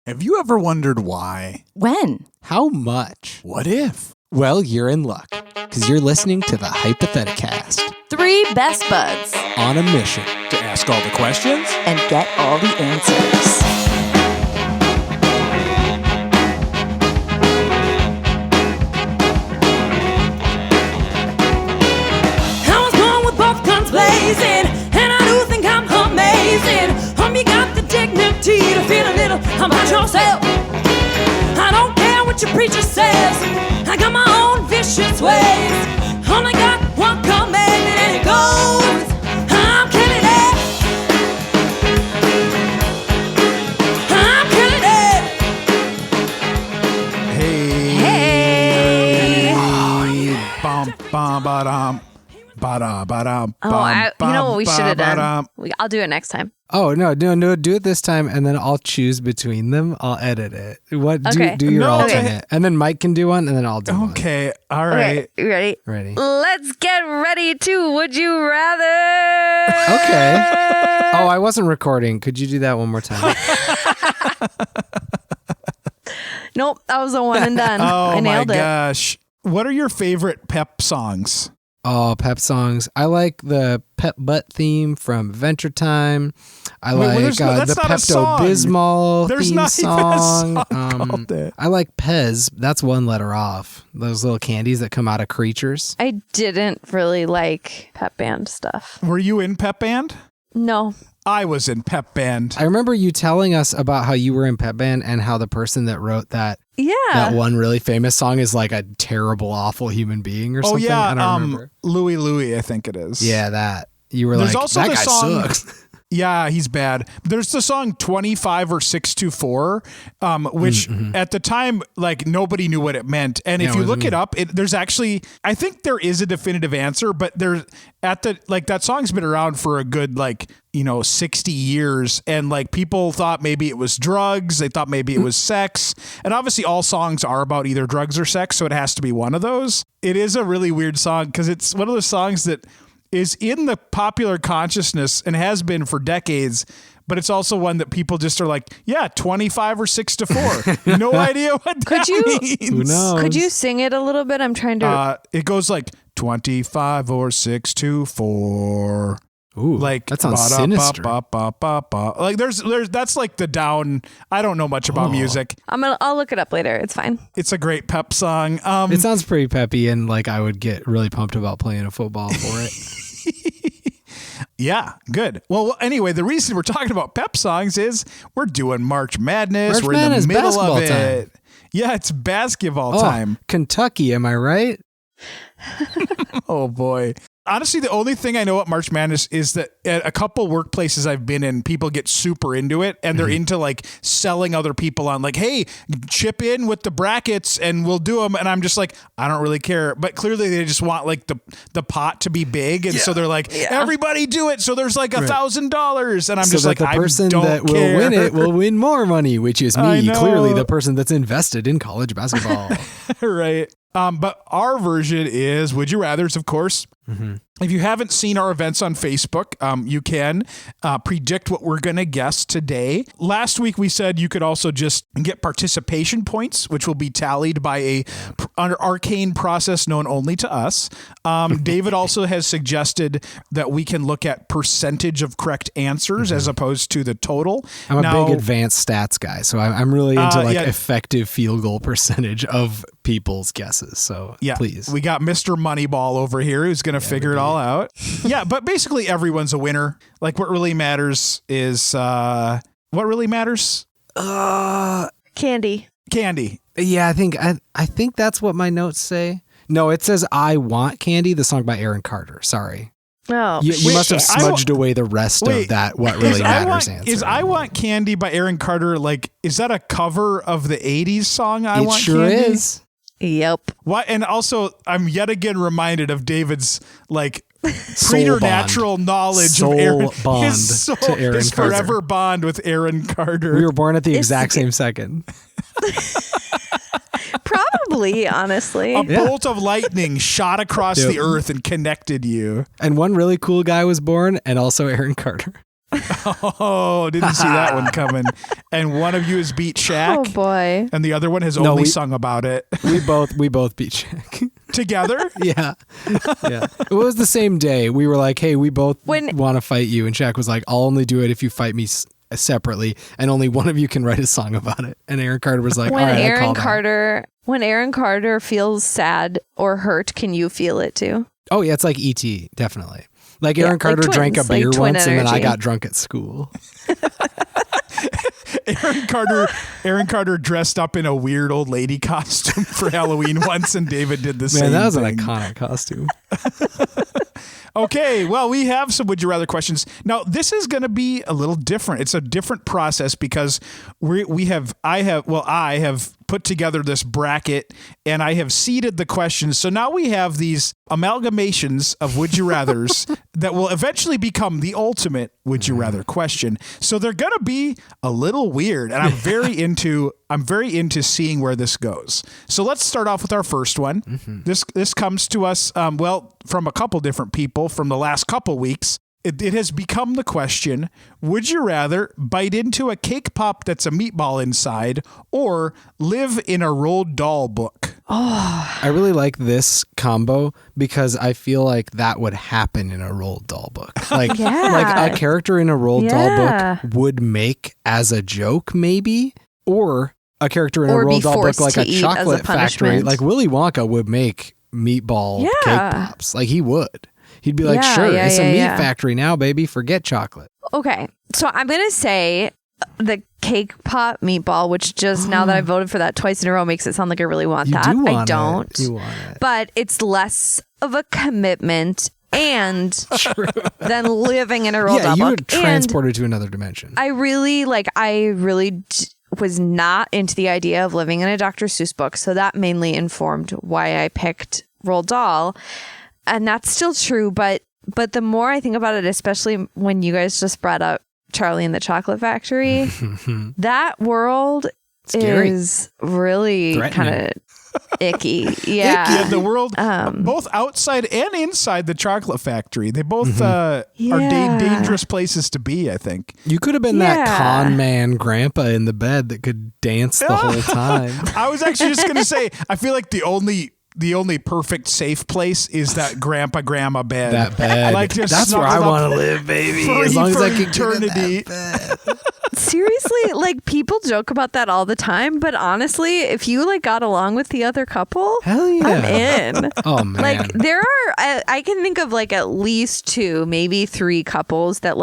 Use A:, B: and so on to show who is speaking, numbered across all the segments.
A: Have you ever wondered why?
B: When?
C: How much?
A: What if?
C: Well, you're in luck, because you're listening to the Hypotheticast.
B: 3 best buds.
C: On a mission.
A: To ask all the questions?
B: And get all the answers.
D: I was born with both guns blazing, and I do think I'm amazing. You got the dignity to feel a little about yourself. I don't care what your preacher says. I got my own vicious ways. Only got one commandment, and it goes, I'm killing it. I'm killing it.
B: Hey.
A: Bum, bum, ba-dum, ba-da, ba-dum,
B: Oh,
A: bum,
B: you know what we should have done?
A: ba-dum.
B: I'll do it next time.
C: Oh, no, do it this time, and then I'll choose between them. I'll edit it.
B: Okay.
C: Do your
A: No,
C: alternate.
A: okay.
C: And then Mike can do one, and then I'll do one.
A: Okay, all right.
B: Okay, you ready?
C: Ready?
B: Let's get ready to Would You Rather?
C: Okay. Oh, I wasn't recording. Could you do that one more time?
B: Nope, that was a one and done.
A: Oh
B: I
A: my
B: nailed it.
A: gosh. What are your favorite pep songs?
C: Oh, pep songs. I like the Pep Butt theme from Adventure Time. I
A: Wait,
C: like
A: that's
C: the
A: not a song.
C: Pepto-Bismol
A: There's
C: theme
A: not even a
C: song.
A: song called that.
C: I like Pez. That's one letter off. Those little candies that come out of creatures.
B: I didn't really like pep band stuff.
A: Were you in pep band?
B: No.
A: I was in pep band.
C: I remember you telling us about how you were in pep band and how the person that wrote that
B: Yeah.
C: one really famous song is like a terrible, awful human being or
A: Oh
C: something.
A: yeah,
C: I don't remember.
A: Louie, I think it is.
C: Yeah, that. You were
A: There's
C: like,
A: also
C: that
A: the
C: guy
A: song-
C: sucks.
A: Yeah, he's bad. There's the song 25 or 624, which at the time, like, nobody knew what it meant. And
C: Yeah,
A: if
C: it
A: you look
C: wasn't-
A: it up, there's actually, I think there is a definitive answer, but that song's been around for a good, 60 years. And like people thought maybe it was drugs. They thought maybe it was sex. And obviously all songs are about either drugs or sex. So it has to be one of those. It is a really weird song because it's one of those songs that is in the popular consciousness and has been for decades, but it's also one that people just are like, yeah, 25 or 6 to 4. No idea what that means.
C: Who knows?
B: Could you sing it a little bit? I'm trying to.
A: It goes like 25 or 6 to 4.
C: Ooh,
A: Like
C: that sounds sinister.
A: Like there's that's like the down. I don't know much about music.
B: I'll look it up later. It's fine.
A: It's a great pep song.
C: It sounds pretty peppy, and like I would get really pumped about playing a football for it.
A: Yeah, good. Well, anyway, the reason we're talking about pep songs is we're doing March Madness.
C: March
A: we're
C: Madness,
A: in the middle of
C: basketball
A: it. Yeah, it's basketball time.
C: Kentucky, am I right?
A: Oh boy. Honestly, the only thing I know about March Madness is that at a couple workplaces I've been in, people get super into it and they're into like selling other people on like, hey, chip in with the brackets and we'll do them. And I'm just like, I don't really care. But clearly they just want like the pot to be big. And so they're like, everybody do it. So there's like $1,000. And I'm
C: So
A: just
C: that
A: like,
C: the person
A: I don't
C: that will
A: care.
C: win it will win more money, which is
A: I
C: me,
A: know.
C: clearly the person that's invested in college basketball.
A: Right. But our version is Would You Rathers, of course. If you haven't seen our events on Facebook, you can predict what we're going to guess today. Last week, we said you could also just get participation points, which will be tallied by an arcane process known only to us. David also has suggested that we can look at percentage of correct answers as opposed to the total.
C: I'm a big advanced stats guy, so I'm really into effective field goal percentage of people's guesses. So please.
A: We got Mr. Moneyball over here who's going to figure it all out. Yeah, but basically everyone's a winner. Like what really matters is what really matters?
B: Candy.
A: Candy.
C: Yeah, I think that's what my notes say. No, it says I Want Candy, the song by Aaron Carter. Sorry.
B: Oh,
C: You must have smudged away the rest of that What Really Matters answer.
A: Is I Want Candy by Aaron Carter, like, is that a cover of the 80s song I Want Candy?
C: It sure is.
B: Yep.
A: What? And also, I'm yet again reminded of David's, like,
C: Soul
A: preternatural knowledge of Aaron.
C: Bond
A: His
C: to Aaron
A: his
C: Carter.
A: forever bond with Aaron Carter.
C: We were born at the exact same second.
B: Probably, honestly.
A: A bolt of lightning shot across the earth and connected you.
C: And one really cool guy was born, and also Aaron Carter.
A: Oh, didn't see that one coming. And one of you has beat Shaq.
B: Oh boy.
A: And the other one has only sung about it.
C: We both beat Shaq.
A: Together?
C: Yeah. It was the same day. We were like, hey, we both want to fight you. And Shaq was like, I'll only do it if you fight me separately. And only one of you can write a song about it. And Aaron Carter was like,
B: when
C: all right,
B: When Aaron Carter feels sad or hurt, can you feel it too?
C: Oh, yeah. It's like E.T. Definitely. Like Aaron Carter drank a beer once and then I got drunk at school.
A: Aaron Carter dressed up in a weird old lady costume for Halloween once, and David did the same.
C: Man, that was
A: thing.
C: an iconic costume.
A: Okay, well, we have some Would You Rather questions. Now, this is going to be a little different. It's a different process because I have put together this bracket and I have seeded the questions. So now we have these amalgamations of Would You Rathers that will eventually become the ultimate Would You Rather question. So they're going to be a little weird, and I'm very into seeing where this goes. So let's start off with our first one. Mm-hmm. This comes to us, from a couple different people from the last couple weeks. It has become the question, would you rather bite into a cake pop that's a meatball inside or live in a Roald Dahl book?
C: Oh, I really like this combo because I feel like that would happen in a Roald Dahl book. Like, like a character in a Roald Dahl book would make as a joke, maybe, or a character in a Roald Dahl book like a chocolate factory. Like Willy Wonka would make meatball cake pops. Like he would. He'd be like, sure, it's a meat factory now, baby. Forget chocolate.
B: Okay. So I'm going to say the cake pop meatball, which just now that I voted for that twice in a row makes it sound like I really want that. I don't.
C: You want it.
B: But it's less of a commitment and than living in a Roald Dahl book.
C: You would transport her to another dimension.
B: I really was not into the idea of living in a Dr. Seuss book. So that mainly informed why I picked Roald Dahl. And that's still true, but the more I think about it, especially when you guys just brought up Charlie and the Chocolate Factory, that world is really kind of icky. Yeah.
A: The world, both outside and inside the chocolate factory, they both are dangerous places to be, I think.
C: You could have been that con man grandpa in the bed that could dance the whole time.
A: I was actually just going to say, I feel like the only perfect safe place is that grandma bed.
C: That bed.
A: Like
C: that's where I want to live, baby. As long as I can eternity.
B: Seriously, like people joke about that all the time, but honestly, if you got along with the other couple,
C: hell yeah,
B: I'm in.
C: Oh man.
B: Like there are, I can think of at least 2, maybe 3 couples that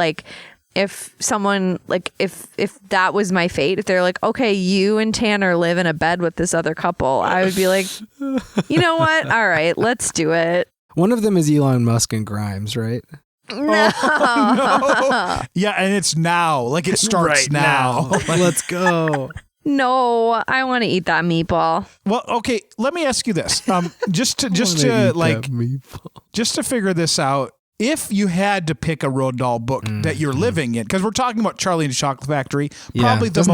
B: if someone if that was my fate, if they're like, okay, you and Tanner live in a bed with this other couple, I would be like, you know what? All right, let's do it.
C: One of them is Elon Musk and Grimes, right?
B: No.
A: Oh, no. Yeah, and it's now. Like it starts
C: right
A: now.
C: Let's go.
B: No, I want to eat that meatball.
A: Well, okay, let me ask you this. Just to figure this out. If you had to pick a Roald Dahl book that you're living in, because we're talking about Charlie and the Chocolate Factory, probably the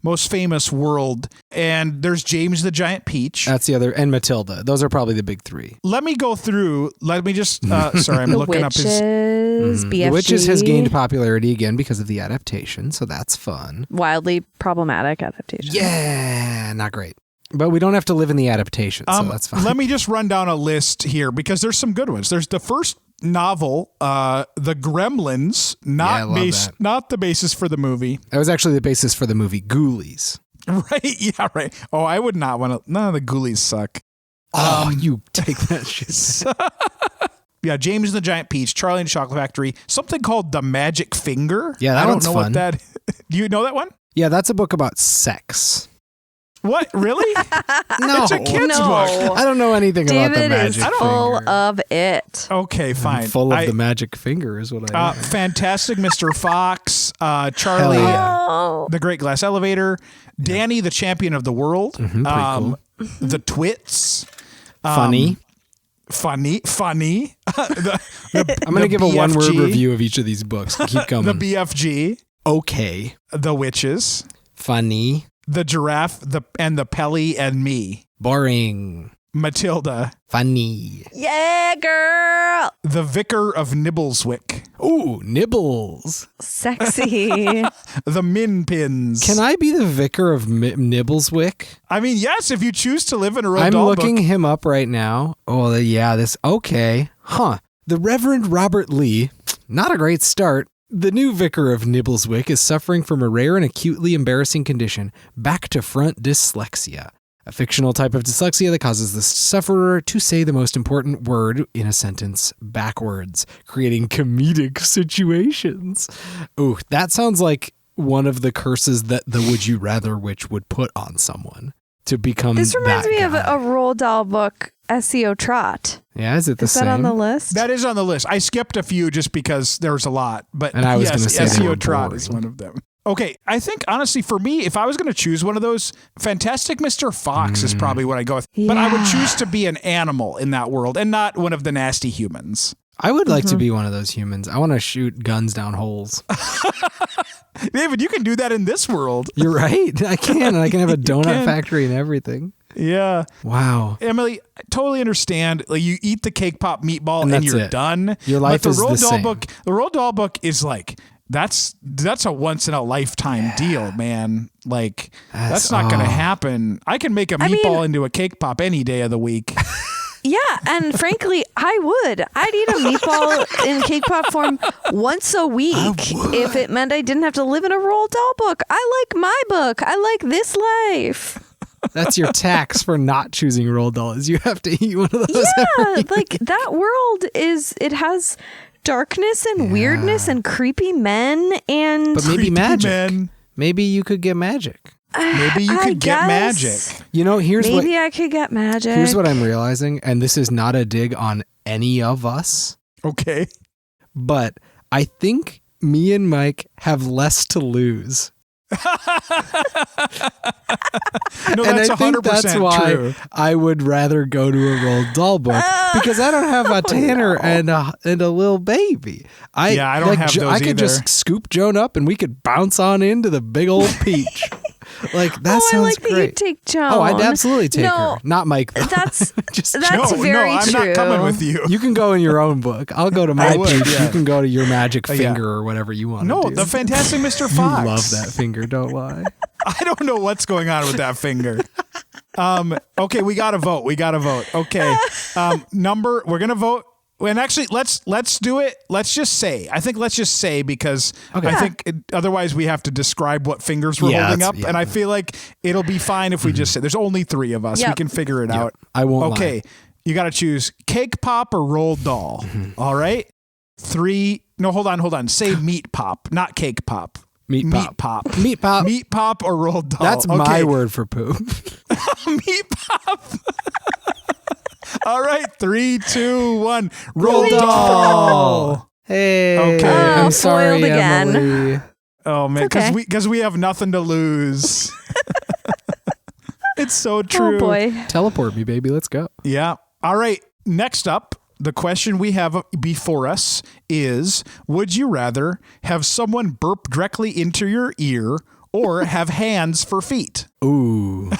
A: most famous world, and there's James the Giant Peach.
C: That's the other, and Matilda. Those are probably the big 3.
A: Let me go through. Let me just. Sorry, I'm looking up his.
B: BFG.
C: The Witches has gained popularity again because of the adaptation, so that's fun.
B: Wildly problematic adaptation.
C: Yeah, not great. But we don't have to live in the adaptation, so that's fine.
A: Let me just run down a list here because there's some good ones. There's the first novel, The Gremlins, not the basis for the movie.
C: That was actually the basis for the movie Ghoulies.
A: Right, yeah, right. Oh, I would not want to. None of the Ghoulies suck.
C: Oh, you take that shit.
A: Yeah, James and the Giant Peach, Charlie and the Chocolate Factory, something called The Magic Finger.
C: Yeah, that one's fun.
A: Do you know that one?
C: Yeah, that's a book about sex.
A: What? Really?
C: No.
A: It's a kid's book.
C: I don't know anything about the Magic Finger.
B: David is full of it.
A: Okay, fine.
C: Full of the Magic Finger is what I know.
A: Fantastic Mr. Fox, Charlie, The Great Glass Elevator, Danny, the Champion of the World,
C: cool.
A: The Twits.
C: Funny.
A: I'm
C: going to give a one-word review of each of these books. Keep going.
A: The BFG.
C: Okay.
A: The Witches.
C: Funny.
A: The Giraffe, and the Pelly and Me.
C: Boring.
A: Matilda.
C: Funny.
B: Yeah, girl.
A: The Vicar of Nibbleswick.
C: Ooh, Nibbles.
B: Sexy.
A: The Minpins.
C: Can I be the Vicar of Nibbleswick?
A: I mean, yes, if you choose to live in a Roald
C: I'm
A: Dahl
C: looking
A: book.
C: him up right now. Oh, yeah, this. Okay. Huh. The Reverend Robert Lee. Not a great start. The new Vicar of Nibbleswick is suffering from a rare and acutely embarrassing condition, back-to-front dyslexia. A fictional type of dyslexia that causes the sufferer to say the most important word in a sentence backwards, creating comedic situations. Ooh, that sounds like one of the curses that the Would You Rather Witch would put on someone to become
B: This reminds
C: that
B: me of
C: guy.
B: a Roald Dahl book, SEO Trot.
C: Yeah, is it the
B: Is
C: same?
B: that on the list?
A: That is on the list. I skipped a few just because there was a lot. But
C: And I was
A: yes,
C: gonna say they were
A: SEO Trot
C: boring.
A: is one of them. Okay, I think honestly for me, if I was going to choose one of those, Fantastic Mr. Fox is probably what I go with. But I would
B: Yeah.
A: choose to be an animal in that world and not one of the nasty humans.
C: I would like to be one of those humans. I want to shoot guns down holes.
A: David, you can do that in this world.
C: You're right. I can. And I can have a donut
A: can.
C: factory and everything.
A: Yeah.
C: Wow.
A: Emily, I totally understand. Like you eat the cake pop meatball
C: And
A: and
C: that's
A: you're
C: it.
A: done.
C: Your life
A: but
C: is the same.
A: the Roald Dahl book is like that's a once in a lifetime deal, man. Like that's not going to happen. I can make a meatball into a cake pop any day of the week.
B: Yeah, and frankly, I would. I'd eat a meatball in cake pop form once a week if it meant I didn't have to live in a Roald Dahl book. I like my book. I like this life.
C: That's your tax for not choosing Roald Dahl is you have to eat one of those.
B: Yeah, like that world it has darkness and weirdness and creepy men and
C: But maybe
A: Creepy
C: magic.
A: men.
C: Maybe you could get magic.
A: Maybe you
B: I
A: could get
B: guess.
A: magic.
C: You know, here's
B: maybe I could get magic.
C: here's what I'm realizing, and this is not a dig on any of us,
A: Okay.
C: but I think me and Mike have less to lose.
A: No,
C: And
A: that's
C: I think
A: 100%
C: that's why
A: true.
C: I would rather go to a Roald Dahl book because I don't have a Tanner and a little baby. I
A: don't have those
C: I could
A: either.
C: just scoop Joan up and we could bounce on into the big old peach. Like that
B: I
C: sounds
B: like
C: great.
B: that you take Joan.
C: Oh, I'd absolutely take
B: No,
C: her. Not Mike though.
B: That's
C: Just
B: that's
A: no,
B: very
A: I'm
B: true.
A: not coming with you.
C: you can go in your own book. I'll go to my
A: would,
C: peach.
A: yeah.
C: You can go to your magic
A: Yeah.
C: finger or whatever you want.
A: No,
C: to do.
A: the Fantastic Mr.
C: You
A: Fox.
C: love that finger. Don't lie.
A: I don't know what's going on with that finger. Okay, we got to vote. Okay. We're going to vote. And actually, let's do it. Let's just say because I think otherwise we have to describe what fingers we're holding up. And I feel like it'll be fine if we just say there's only 3 of us.
B: Yep.
A: We can figure it out.
C: I won't lie.
A: Okay. You got to choose Cake Pop or Roald Dahl. All right. 3. No, hold on. Say Meat Pop, not Cake Pop.
C: Meat
A: Meat
C: pop.
A: Pop.
C: Meat pop.
A: Meat Pop or Roald Dahl.
C: That's
A: Okay.
C: my word for poop.
A: Meat Pop. All right, 3, 2, 1. Roald
C: Roald
A: Dahl.
C: Dahl. Hey.
A: Okay.
C: I'm
B: Oh,
C: sorry,
B: foiled again.
C: Emily.
A: Oh man,
B: It's okay.
A: because we have nothing to lose. It's so true.
B: Oh boy.
C: Teleport me, baby. Let's go.
A: Yeah. All right. Next up, the question we have before us is: would you rather have someone burp directly into your ear or have hands for feet?
C: Ooh.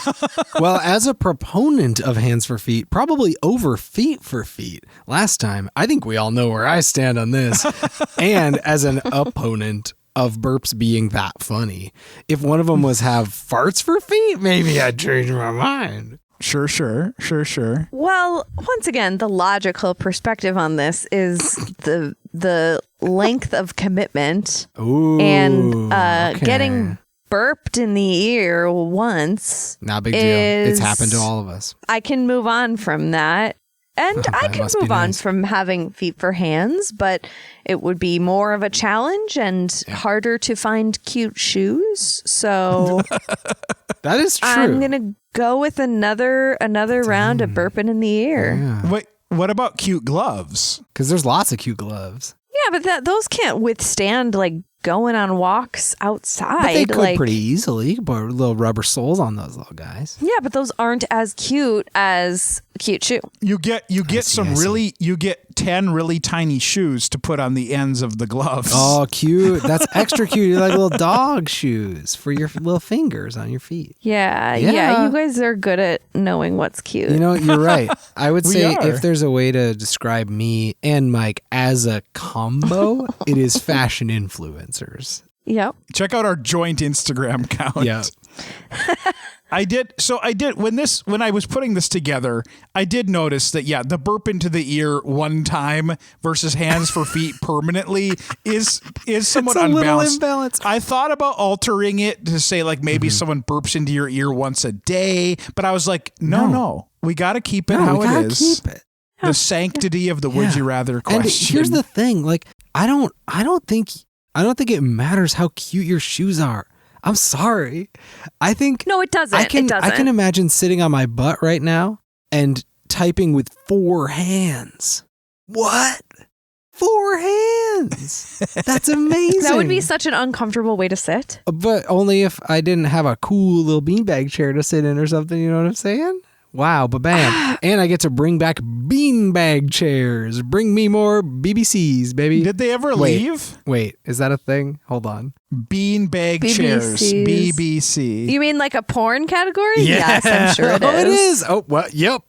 C: Well, as a proponent of hands for feet, probably over feet for feet last time, I think we all know where I stand on this. And as an opponent of burps being that funny, if one of them was have farts for feet, maybe I'd change my mind.
A: Sure.
B: Well, once again, the logical perspective on this is the length of commitment
C: Ooh.
B: and
C: okay.
B: getting burped in the ear once.
C: Not a big deal. It's happened to all of us.
B: I can move on from that. And I
C: That
B: can
C: must be
B: move on
C: nice.
B: from having feet for hands, but it would be more of a challenge and harder to find cute shoes. So
C: That is true.
B: I'm going to go with another round of burping in the ear.
A: Wait, what about cute gloves?
C: Because there's lots of cute gloves.
B: Yeah, but those can't withstand like going on walks outside.
C: But they could
B: like,
C: pretty easily. You could put little rubber soles on those little guys.
B: yeah, but those aren't as cute as cute shoe.
A: You get some really, you get 10 really tiny shoes to put on the ends of the gloves.
C: Oh, cute. That's extra cute. You're like little dog shoes for your little fingers on your feet.
B: Yeah. You guys are good at knowing what's cute.
C: You know, you're right. I would say
A: are.
C: if there's a way to describe me and Mike as a combo, it is fashion influencers.
B: Yep.
A: Check out our joint Instagram account.
C: Yeah.
A: I did when I was putting this together, I did notice that the burp into the ear one time versus hands for feet permanently is somewhat unbalanced. I thought about altering it to say like maybe someone burps into your ear once a day, but I was like, no. We got to keep it how it is.
C: Keep it.
A: The sanctity of the would you rather question.
C: And here's the thing, like I don't think it matters how cute your shoes are. I'm sorry. I think
B: no, it doesn't.
C: I can imagine sitting on my butt right now and typing with 4 hands. What? 4 hands. That's amazing.
B: That would be such an uncomfortable way to sit.
C: But only if I didn't have a cool little beanbag chair to sit in or something, you know what I'm saying? Wow, ba-bam. And I get to bring back beanbag chairs. Bring me more BBCs, baby.
A: Did they ever leave?
C: Wait, is that a thing? Hold on.
A: Beanbag chairs. BBC.
B: You mean like a porn category?
C: Yeah.
B: Yes, I'm sure it is.
C: Oh, it is. Oh, well, yep.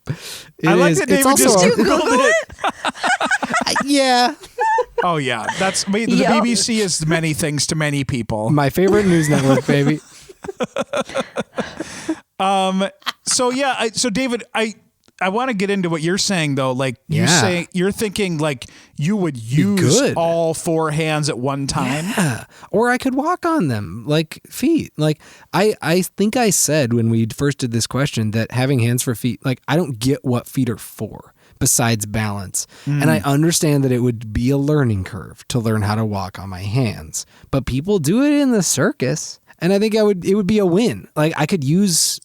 A: I like that David just
B: Googled it.
C: Yeah.
A: Oh, yeah. The BBC is many things to many people.
C: My favorite news network, baby.
A: So David, I want to get into what you're saying though. Like you're thinking like you would use all 4 hands at one time.
C: Yeah. Or I could walk on them like feet. Like I think I said when we first did this question that having hands for feet, like I don't get what feet are for besides balance. And I understand that it would be a learning curve to learn how to walk on my hands, but people do it in the circus. And I think it would be a win. Like I could use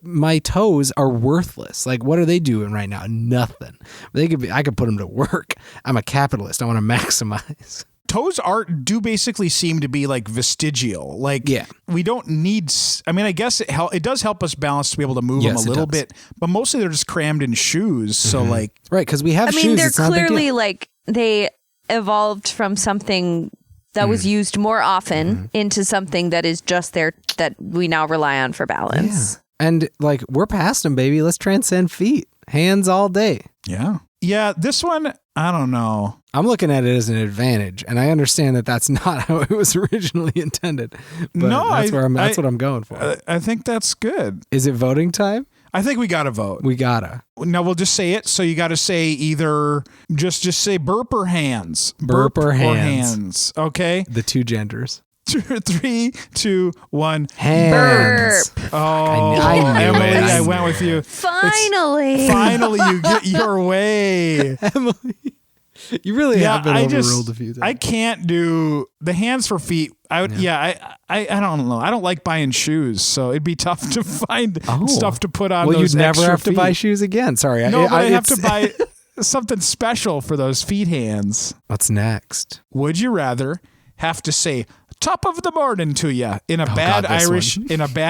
C: my toes are worthless. Like what are they doing right now? Nothing. I could put them to work. I'm a capitalist. I want to maximize.
A: Toes do basically seem to be like vestigial. Like we don't need. I mean, I guess it does help us balance to be able to move them a little bit, but mostly they're just crammed in shoes. So like
C: right because we have shoes.
B: I mean, they're clearly like they evolved from something that was used more often into something that is just there that we now rely on for balance.
C: Yeah. And like we're past them, baby. Let's transcend feet. Hands all day.
A: Yeah. Yeah. This one, I don't know.
C: I'm looking at it as an advantage, and I understand that that's not how it was originally intended. But that's what I'm going for.
A: I think that's good.
C: Is it voting time?
A: I think we gotta vote.
C: We gotta.
A: Now we'll just say it. So you gotta say either just say burp or hands.
C: Burp or hands.
A: Okay.
C: The 2 genders.
A: 3, 2, 1.
C: Hands.
B: Burp.
A: Oh, Emily, I went with you.
B: Finally
A: you get your way.
C: Emily. You really have been overruled a few times.
A: I can't do the hands for feet. I don't know. I don't like buying shoes, so it'd be tough to find stuff to put on.
C: Well,
A: those
C: you'd never have to
A: feet.
C: buy shoes again. Sorry.
A: No, but I have to buy something special for those feet hands.
C: What's next?
A: Would you rather have to say top of the morning to you in a bad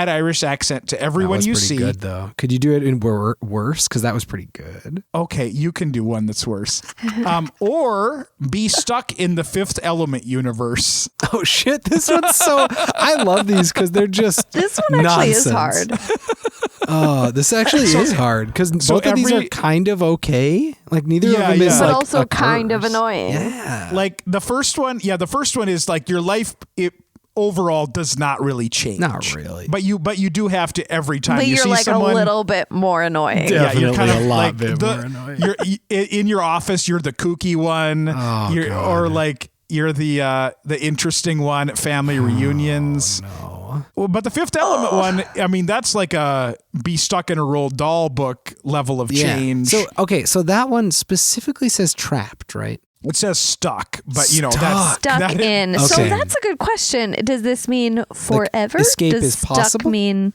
A: Irish accent to everyone you see?
C: Good though. Could you do it in worse? Because that was pretty good.
A: Okay, you can do one that's worse. Or be stuck in the Fifth Element universe.
C: Oh shit! This one's I love these because they're just
B: this one actually is hard.
C: Oh, this actually is hard because both of these are kind of okay. Like neither of them is
B: but
C: like
B: also
C: a
B: kind
C: curse.
B: of annoying.
C: Yeah.
A: Like the first one is like your life overall does not really change.
C: Not really.
A: But you do have to every time
B: but
A: you
B: you're
A: see
B: like
A: someone,
B: a little bit more annoying.
C: Definitely
A: you're kind of
C: a lot
A: like
C: bit more annoying.
A: You're in your office. You're the kooky one, or like you're the interesting one at family reunions.
C: No.
A: Well, but the Fifth Element one, I mean, that's like a be stuck in a Roald Dahl book level of change.
C: So that one specifically says trapped, right?
A: It says stuck, but
C: Stuck.
B: Stuck in.
C: Okay.
B: So that's a good question. Does this mean forever?
C: escape
B: Does
C: is
B: stuck
C: possible?
B: mean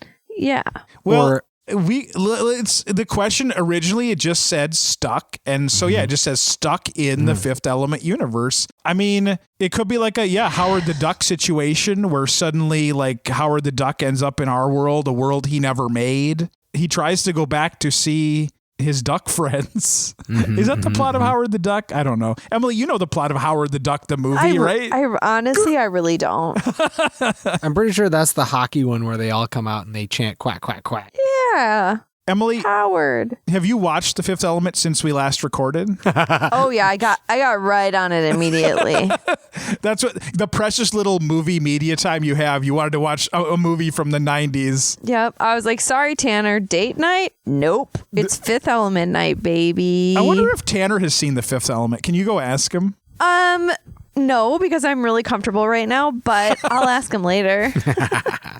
A: Well, it's the question originally. It just said stuck, and so it just says stuck in the Fifth Element universe. I mean, it could be like a Howard the Duck situation where suddenly like Howard the Duck ends up in our world, a world he never made. he tries to go back to see his duck friends. Is that the plot of Howard the Duck? I don't know. Emily, you know the plot of Howard the Duck, the movie, right?
B: I honestly, I really don't.
C: I'm pretty sure that's the hockey one where they all come out and they chant quack, quack, quack.
B: Yeah.
A: Emily,
B: Howard,
A: have you watched The Fifth Element since we last recorded?
B: Oh yeah, I got right on it immediately.
A: That's what the precious little movie media time you have. You wanted to watch a movie from the 90s.
B: Yep. I was like, sorry, Tanner, date night? Nope. It's Fifth Element night, baby.
A: I wonder if Tanner has seen The Fifth Element. Can you go ask him?
B: No, because I'm really comfortable right now, but I'll ask him later.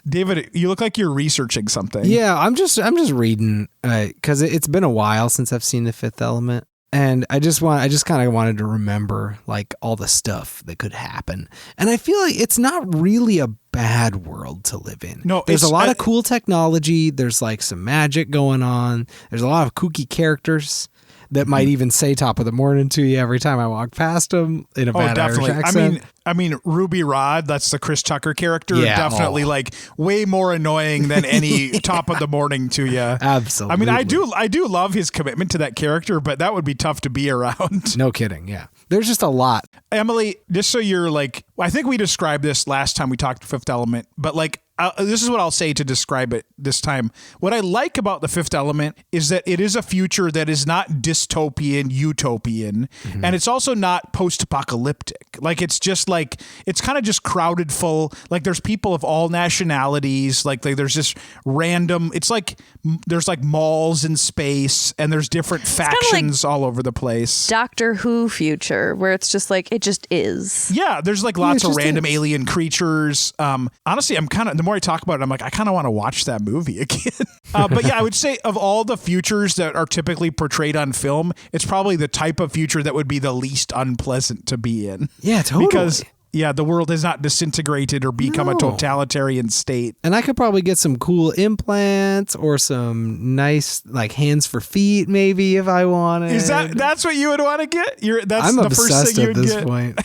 A: David, you look like you're researching something.
C: Yeah, I'm just reading because it's been a while since I've seen The Fifth Element, and I just kind of wanted to remember like all the stuff that could happen, and I feel like it's not really a bad world to live in.
A: No,
C: there's a lot of cool technology. There's like some magic going on. There's a lot of kooky characters that might even say "top of the morning" to you every time I walk past them in a bad Irish accent.
A: I mean, Ruby Rod, that's the Chris Tucker character. Yeah, definitely like way more annoying than any top of the morning to you.
C: Absolutely.
A: I mean, I do love his commitment to that character, but that would be tough to be around.
C: No kidding. Yeah. There's just a lot.
A: Emily, just so you're like, I think we described this last time we talked Fifth Element, but like, this is what I'll say to describe it this time. What I like about The Fifth Element is that it is a future that is not dystopian, utopian, and it's also not post-apocalyptic. Like, it's just like, it's kind of just crowded full. Like, there's people of all nationalities. Like there's just random, it's like, there's like malls in space, and there's different factions all over the place.
B: Doctor Who future, where it's just like, it just is.
A: Yeah, there's like lots of random alien creatures. Honestly, I'm kind of, the more I talk about it, I'm like, I kind of want to watch that movie again. But yeah, I would say of all the futures that are typically portrayed on film, it's probably the type of future that would be the least unpleasant to be in.
C: Yeah, totally.
A: Because the world has not disintegrated or become a totalitarian state.
C: And I could probably get some cool implants or some nice like hands for feet, maybe, if I wanted.
A: That's what you would want to get? That's
C: I'm
A: the
C: obsessed
A: first thing
C: at this point.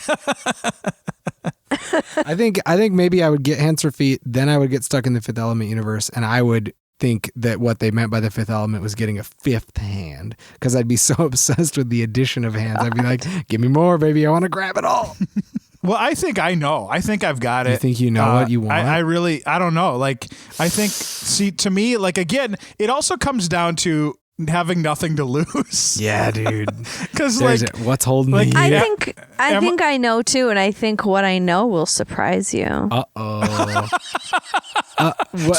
C: I think maybe I would get hands for feet, then I would get stuck in the Fifth Element universe, and I would think that what they meant by the Fifth Element was getting a fifth hand, because I'd be so obsessed with the addition of hands. I'd be like, give me more, baby. I want to grab it all.
A: Well, I think I know. I think I've got it.
C: You think you know what you want?
A: I don't know. Like, I think, see, to me, like, again, it also comes down to having nothing to lose.
C: Yeah, dude.
A: Because like,
C: what's holding me?
B: I think I know too, and I think what I know will surprise you.
C: Uh-oh.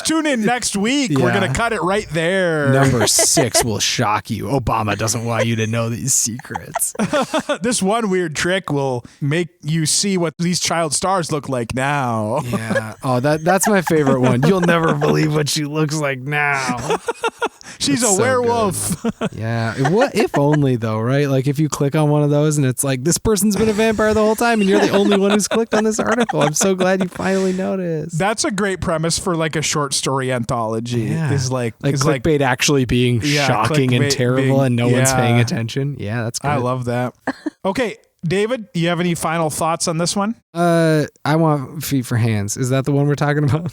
A: Tune in next week. Yeah. We're gonna cut it right there.
C: Number 6 will shock you. Obama doesn't want you to know these secrets.
A: This one weird trick will make you see what these child stars look like now.
C: Yeah. Oh, that's my favorite one. You'll never believe what she looks like now.
A: She's a werewolf.
C: Yeah. What if only though, right? Like if you click on one of those and it's like, this person's been a vampire the whole time and you're the only one who's clicked on this article. I'm so glad you finally noticed.
A: That's a great premise for like a short story anthology.
C: Yeah.
A: Is like
C: clickbait actually being shocking and terrible and no one's paying attention. Yeah, that's good.
A: I love that. Okay. David, you have any final thoughts on this one?
C: I want feet for hands. Is that the one we're talking about?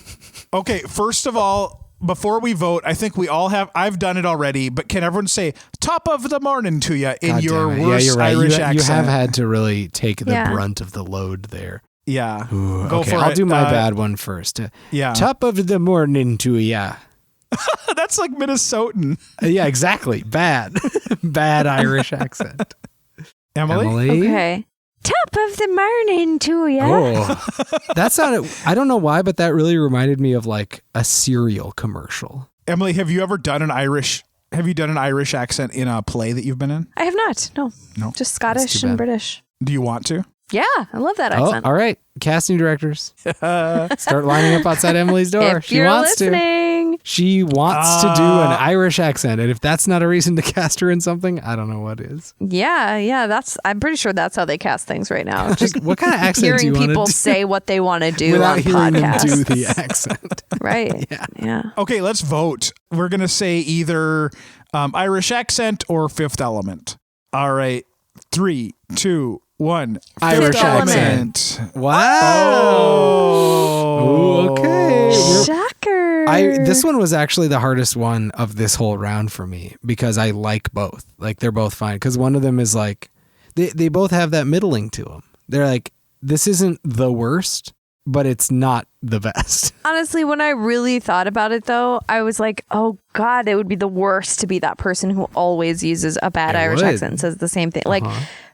A: Okay. First of all, before we vote, I think we all have, I've done it already, but can everyone say top of the morning to you in your worst Irish accent?
C: You have had to really take the brunt of the load there.
A: Yeah.
C: Ooh, go for it. I'll do my bad one first.
A: Yeah.
C: Top of the morning to ya.
A: That's like Minnesotan.
C: Yeah, exactly. Bad. Bad Irish accent.
A: Emily?
B: Okay. Top of the morning to ya.
C: Oh, that sounded, I don't know why, but that really reminded me of like a cereal commercial.
A: Emily, have you done an Irish accent in a play that you've been in?
B: I have not. No. Just Scottish and British.
A: Do you want to?
B: Yeah, I love that accent.
C: All right. Casting directors. Start lining up outside Emily's door.
B: If you're listening.
C: She wants to do an Irish accent. And if that's not a reason to cast her in something, I don't know what is.
B: Yeah. I'm pretty sure that's how they cast things right now. Just
C: what kind of accent do you want to do?
B: Hearing people say what they want to do
C: without
B: on
C: hearing
B: podcasts.
C: them do the accent.
B: Right. Yeah.
A: Okay, let's vote. We're going to say either Irish accent or Fifth Element. All right. 3, 2, 1.
C: Irish accent. Wow.
A: Oh.
C: Ooh, okay.
B: Shocker.
C: This one was actually the hardest one of this whole round for me because I like both. Like they're both fine. Because one of them is like, they both have that middling to them. They're like, this isn't the worst, but it's not the best.
B: Honestly, when I really thought about it, though, I was like, oh, God, it would be the worst to be that person who always uses a bad Irish accent and says the same thing. Like,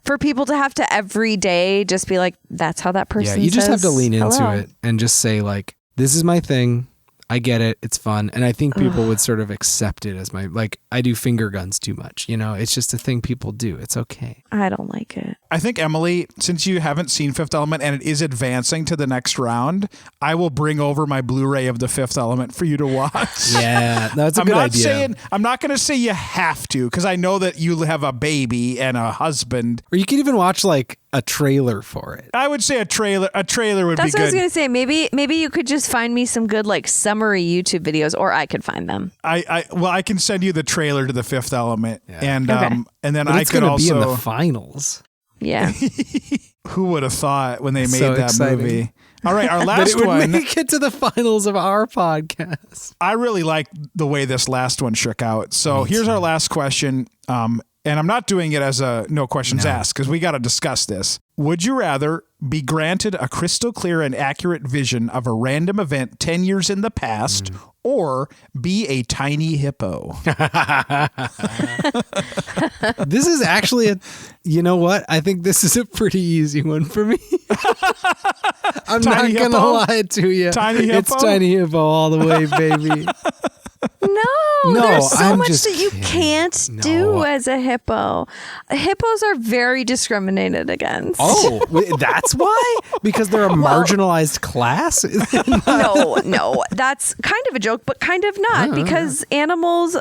B: for people to have to every day just be like, that's how that person says.
C: Yeah, you just have to lean into
B: hello.
C: it and just say, like, this is my thing. I get it. It's fun. And I think people would sort of accept it as my, like, I do finger guns too much. You know, it's just a thing people do. It's okay.
B: I don't like it.
A: I think, Emily, since you haven't seen Fifth Element and it is advancing to the next round, I will bring over my Blu-ray of the Fifth Element for you to watch.
C: Yeah, that's a good idea.
A: I'm not going to say you have to, because I know that you have a baby and a husband.
C: Or you could even watch like a trailer for it.
A: I would say a trailer would
B: That's
A: be good.
B: That's what I was going to say. Maybe you could just find me some good like summary YouTube videos, or I could find them.
A: I can send you the trailer to the Fifth Element, and then
C: But
A: I
C: it's
A: could
C: gonna
A: also
C: be in the finals.
B: Yeah.
A: Who would have thought when they made
C: So
A: that
C: exciting.
A: movie? All right, our
C: But
A: last
C: it would
A: one.
C: make it to the finals of our podcast.
A: I really like the way this last one shook out. So here's our last question. And I'm not doing it as a no questions asked because we got to discuss this. Would you rather be granted a crystal clear and accurate vision of a random event 10 years in the past or be a tiny hippo?
C: This is actually you know what? I think this is a pretty easy one for me. I'm
A: Tiny
C: not going to
A: hippo?
C: lie to you.
A: Tiny hippo?
C: It's tiny hippo all the way, baby.
B: No,
C: No,
B: there's so
C: I'm
B: much
C: just
B: that you
C: kidding.
B: can't do as a hippo. Hippos are very discriminated against.
C: Oh, that's why? Because they're a marginalized class?
B: No, that's kind of a joke, but kind of not, because animals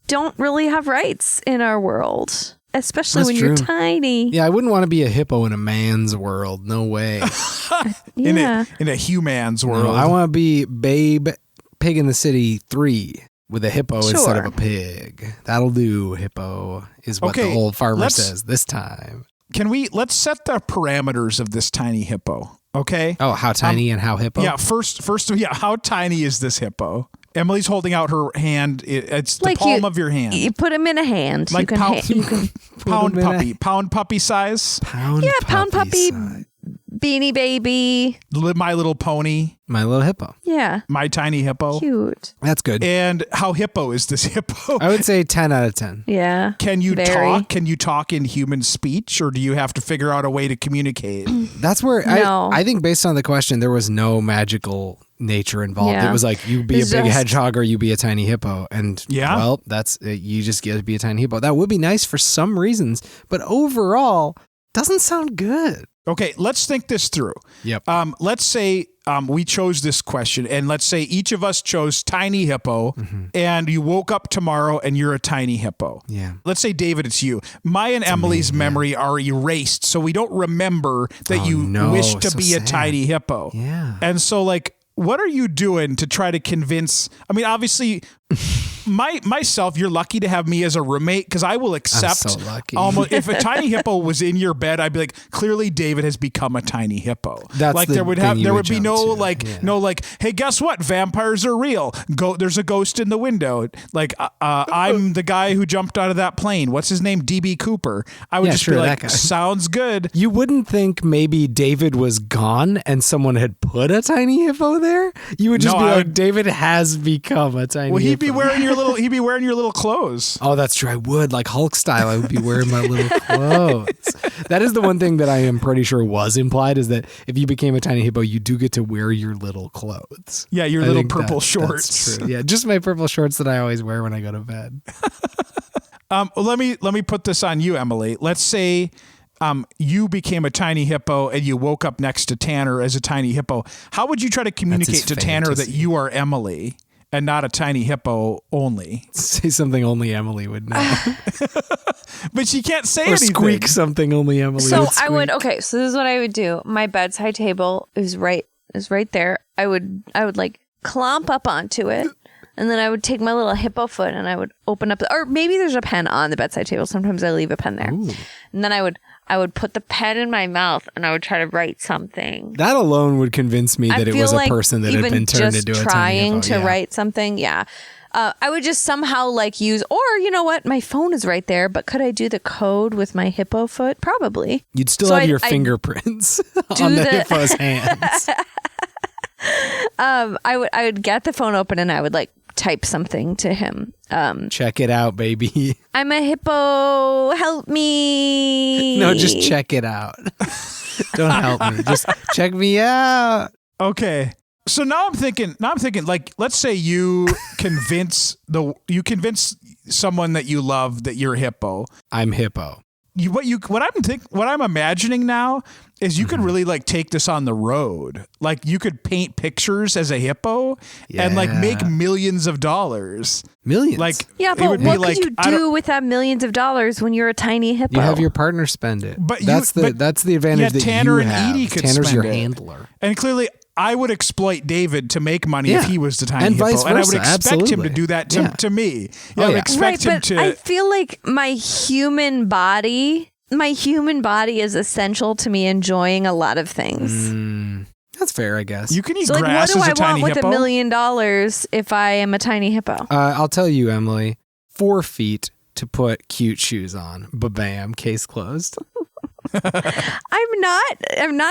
B: don't really have rights in our world, especially
C: That's
B: when
C: true.
B: you're tiny.
C: Yeah, I wouldn't want to be a hippo in a man's world. No way.
B: Yeah.
A: In a human's world.
C: No, I want to be Babe Pig in the City 3 with a hippo instead of
B: Sure.
C: a pig. That'll do, hippo, is what the
A: Okay,
C: old farmer
A: let's-
C: says this time.
A: Let's set the parameters of this tiny hippo. Okay.
C: Oh, how tiny and how hippo?
A: Yeah. First, how tiny is this hippo? Emily's holding out her hand. It's the
B: Like
A: palm of your hand.
B: You put him in a hand.
A: Like
B: you can,
A: pound- pound
C: him in a-
A: puppy. Pound puppy size.
C: Pound
B: pound puppy.
C: size.
B: Beanie Baby.
A: My Little Pony.
C: My Little Hippo.
B: Yeah.
A: My Tiny Hippo.
B: Cute.
C: That's good.
A: And how hippo is this hippo?
C: I would say 10 out of 10.
B: Yeah.
A: Can you
B: Very.
A: talk? Can you talk in human speech, or do you have to figure out a way to communicate?
C: That's where
B: No.
C: I think based on the question, there was no magical nature involved.
B: Yeah.
C: It was like, you be
B: It's
C: a big
B: just-
C: hedgehog or you be a tiny hippo. And
A: Yeah.
C: well, that's you just get to be a tiny hippo. That would be nice for some reasons, but overall, doesn't sound good.
A: Okay, let's think this through.
C: Yep.
A: Let's say we chose this question, and let's say each of us chose tiny hippo, and you woke up tomorrow and you're a tiny hippo.
C: Yeah.
A: Let's say, David, it's you. My and Emily's memory are erased, so we don't remember that you wish to
C: so
A: be a
C: sad.
A: tiny hippo.
C: Yeah.
A: And so, like, what are you doing to try to convince? I mean, obviously, myself, you're lucky to have me as a roommate because I will accept.
C: so lucky.
A: Almost, if a tiny hippo was in your bed, I'd be like, clearly, David has become a tiny hippo.
C: That's
A: like
C: the
A: there would
C: thing you
A: there
C: would
A: would be
C: jump
A: no
C: to.
A: like, hey, guess what? Vampires are real. There's a ghost in the window. Like, I'm the guy who jumped out of that plane. What's his name? DB Cooper. I would
C: Yeah,
A: just
C: sure,
A: be
C: that
A: like,
C: guy.
A: sounds good.
C: You wouldn't think maybe David was gone and someone had put a tiny hippo there? You would just
A: No,
C: be
A: I
C: like,
A: would-
C: David has become a tiny
A: Well,
C: hippo.
A: he'd be wearing your little clothes.
C: Oh, that's true. I would. Like Hulk style, I would be wearing my little clothes. That is the one thing that I am pretty sure was implied is that if you became a tiny hippo, you do get to wear your little clothes.
A: Yeah, your
C: I
A: little
C: think
A: purple
C: that's
A: shorts.
C: true. Yeah, just my purple shorts that I always wear when I go to bed.
A: Let me put this on you, Emily. Let's say you became a tiny hippo and you woke up next to Tanner as a tiny hippo. How would you try to communicate to Tanner that
C: fantasy.
A: you are Emily and not a tiny hippo only?
C: Say something only Emily would know.
A: But she can't say
C: Or
A: anything.
C: squeak something only Emily
B: So
C: would
B: I would
C: squeak.
B: so this is what I would do. My bedside table is right there. I would like clomp up onto it, and then I would take my little hippo foot and I would open up or maybe there's a pen on the bedside table. Sometimes I leave a pen there. And then I would I would put the pen in my mouth and I would try to write something.
C: That alone would convince me that it was a person that had been turned into a tiny hippo.
B: Trying to write something, yeah. I would just somehow like use, or you know what, my phone is right there, but could I do the code with my hippo foot? Probably.
C: You'd still have your fingerprints on the hippo's hands.
B: I would get the phone open and I would like type something to him.
C: Check it out, baby.
B: I'm a hippo. Help me.
C: No, just check it out. Don't help me. Just check me out.
A: Okay. So now I'm thinking, like, let's say you convince someone that you love that you're hippo.
C: I'm hippo.
A: What I'm imagining now is you could really like take this on the road. Like you could paint pictures as a hippo and like make millions of dollars.
C: Millions.
B: But what could you do with that millions of dollars when you're a tiny hippo?
C: You have your partner spend it.
A: But
C: that's the advantage that
A: Tanner
C: you have.
A: And Edie could
C: Tanner's
A: spend
C: your
A: it.
C: handler.
A: And clearly I would exploit David to make money if he was the tiny
C: and
A: hippo.
C: vice versa.
A: And I would expect him to
C: Absolutely.
A: do that to me. I would expect him to.
B: I feel like my human body is essential to me enjoying a lot of things.
C: That's fair, I guess.
A: You can eat
B: So like,
A: grass
B: what
A: as
B: do
A: a
B: I
A: tiny
B: want with
A: hippo.
B: $1 million if I am a tiny hippo?
C: I'll tell you, Emily, 4 feet to put cute shoes on. Ba-bam, case closed.
B: I'm not.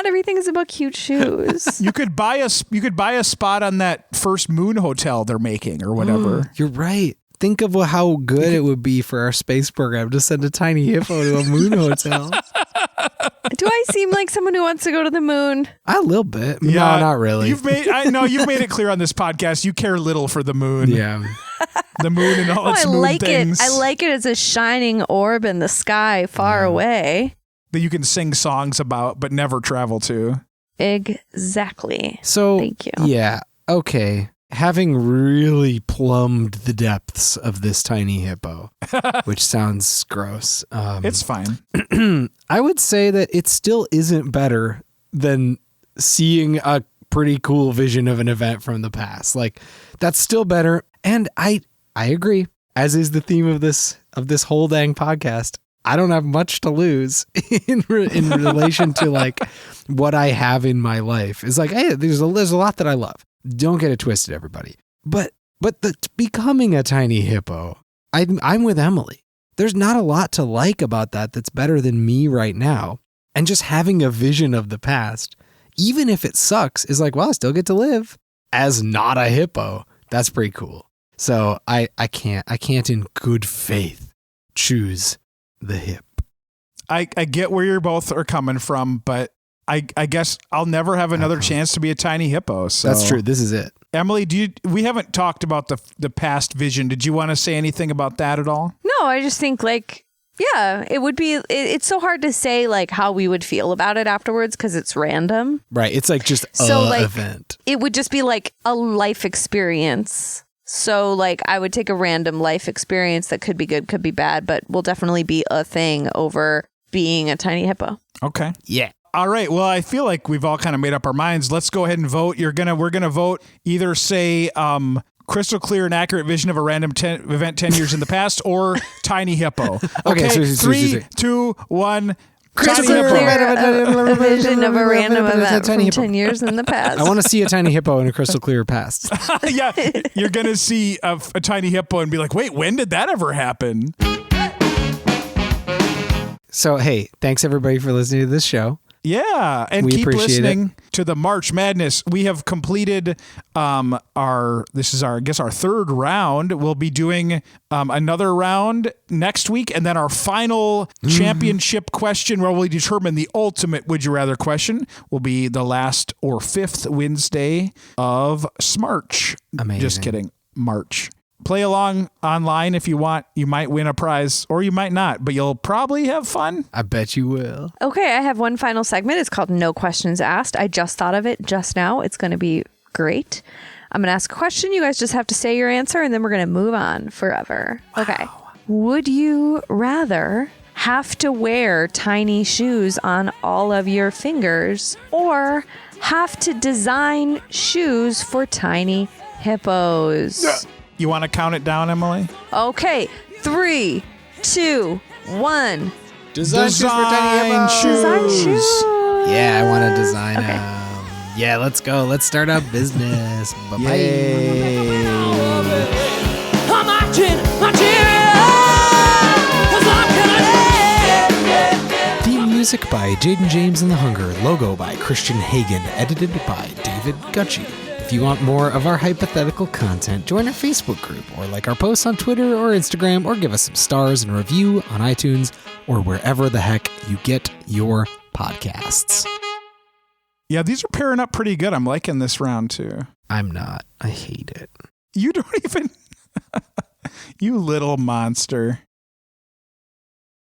B: Everything is about cute shoes.
A: You could buy a spot on that first moon hotel they're making or whatever.
C: You're right. Think of how good it would be for our space program to send a tiny hippo to a moon hotel.
B: Do I seem like someone who wants to go to the moon?
C: A little bit. No, not really.
A: You've made it clear on this podcast you care little for the moon.
C: Yeah.
A: The moon and all its moon things.
B: I like it as a shining orb in the sky far away.
A: That you can sing songs about but never travel to.
B: Exactly.
C: So,
B: thank you.
C: Yeah. Okay. Having really plumbed the depths of this tiny hippo, which sounds gross.
A: It's fine.
C: I would say that it still isn't better than seeing a pretty cool vision of an event from the past. Like, that's still better. And I agree, as is the theme of this whole dang podcast. I don't have much to lose in relation to like what I have in my life. It's like, hey, there's a lot that I love. Don't get it twisted, everybody. But becoming a tiny hippo, I'm with Emily. There's not a lot to like about that that's better than me right now. And just having a vision of the past, even if it sucks, is like, well, I still get to live as not a hippo. That's pretty cool. So I can't in good faith choose the hip.
A: I get where you both are coming from, but I guess I'll never have another chance to be a tiny hippo. So
C: that's true. This is it.
A: Emily, we haven't talked about the past vision. Did you want to say anything about that at all?
B: No, I just think like, yeah, it would be, it's so hard to say like how we would feel about it afterwards because it's random.
C: Right. It's like just event.
B: It would just be like a life experience. So like I would take a random life experience that could be good, could be bad, but will definitely be a thing over being a tiny hippo.
A: Okay.
C: Yeah.
A: All right. Well, I feel like we've all kind of made up our minds. Let's go ahead and vote. We're gonna vote either say crystal clear and accurate vision of a random event 10 years in the past or tiny hippo. Okay. Three, 2, 1.
B: Crystal clear a vision of a random event from 10 years in the past.
C: I want to see a tiny hippo in a crystal clear past.
A: Yeah, you're gonna see a tiny hippo and be like, wait, when did that ever happen?
C: So hey, thanks everybody for listening to this show.
A: Yeah, and
C: we
A: keep listening
C: it.
A: to the March Madness. We have completed our third round. We'll be doing another round next week, and then our final championship question, where we determine the ultimate Would You Rather question, will be the last or fifth Wednesday of Smarch.
C: Amazing.
A: Just kidding, March. Play along online if you want. You might win a prize, or you might not, but you'll probably have fun.
C: I bet you will.
B: Okay, I have one final segment. It's called No Questions Asked. I just thought of it just now. It's going to be great. I'm going to ask a question. You guys just have to say your answer, and then we're going to move on forever. Wow. Okay. Would you rather have to wear tiny shoes on all of your fingers or have to design shoes for tiny hippos?
A: Yeah. You want to count it down, Emily?
B: Okay. 3, 2, 1.
C: Design shoes for tiny hippos.
B: Design shoes.
C: Yeah, I want to design yeah, let's go. Let's start our business. Bye-bye.
D: I'm marching.
C: Theme music by Jaden James and the Hunger. Logo by Christian Hagen. Edited by David Gucci. If you want more of our hypothetical content, join our Facebook group or like our posts on Twitter or Instagram or give us some stars and a review on iTunes or wherever the heck you get your podcasts.
A: Yeah, these are pairing up pretty good. I'm liking this round too.
C: I'm not. I hate it.
A: You don't even... You little monster.